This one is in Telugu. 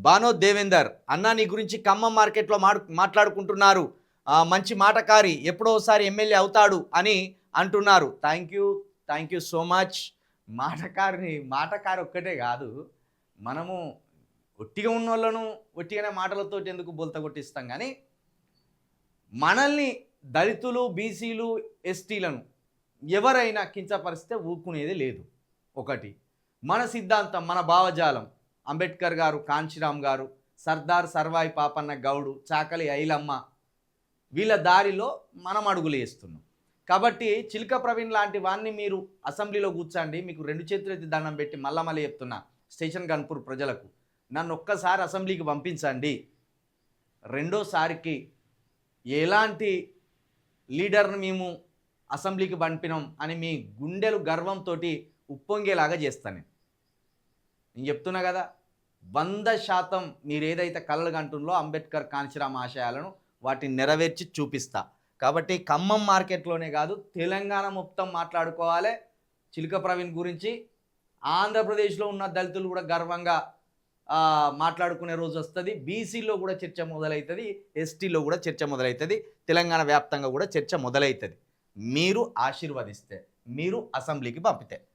బానో దేవేందర్ అన్నా నీ గురించి ఖమ్మం మార్కెట్లో మాట్లాడుకుంటున్నారు. మంచి మాటకారి ఎప్పుడోసారి ఎమ్మెల్యే అవుతాడు అని అంటున్నారు. Thank you so much. మాటకారి ఒక్కటే కాదు, మనము ఒట్టిగా ఉన్న వాళ్ళను ఒట్టిగానే మాటలతో ఎందుకు బొల్త కొట్టిస్తాం, కానీ మనల్ని దళితులు, బీసీలు, ఎస్టీలను ఎవరైనా కించపరిస్తే ఊరుకునేది లేదు. ఒకటి మన సిద్ధాంతం, మన భావజాలం, అంబేద్కర్ గారు, కాంచీరామ్ గారు, సర్దార్ సర్వాయి పాపన్న గౌడు, చాకలి ఐలమ్మ, వీళ్ళ దారిలో మనం అడుగులు వేస్తున్నాం. కాబట్టి చిలక ప్రవీణ్ లాంటి వాడిని మీరు అసెంబ్లీలో కూర్చోండి, మీకు 2 చేతులు ఎత్తి దండం పెట్టి మళ్ళీ చెప్తున్నా స్టేషన్ గన్పూర్ ప్రజలకు, నన్ను ఒక్కసారి అసెంబ్లీకి పంపించండి. రెండోసారికి ఎలాంటి లీడర్ని మేము అసెంబ్లీకి పంపినాం అని మీ గుండెలు గర్వంతో ఉప్పొంగేలాగా చేస్తాను. నేను చెప్తున్నా కదా, 100% మీరు ఏదైతే కలలు కంటుందో అంబేద్కర్, కాంచీరామ్ ఆశయాలను వాటిని నెరవేర్చి చూపిస్తా. కాబట్టి ఖమ్మం మార్కెట్లోనే కాదు, తెలంగాణ మొత్తం మాట్లాడుకోవాలి చిలక ప్రవీణ్ గురించి. ఆంధ్రప్రదేశ్లో ఉన్న దళితులు కూడా గర్వంగా మాట్లాడుకునే రోజు వస్తుంది. బీసీలో కూడా చర్చ మొదలవుతుంది, ఎస్టీలో కూడా చర్చ మొదలవుతుంది, తెలంగాణ వ్యాప్తంగా కూడా చర్చ మొదలవుతుంది. మీరు ఆశీర్వదిస్తే, మీరు అసెంబ్లీకి పంపితే.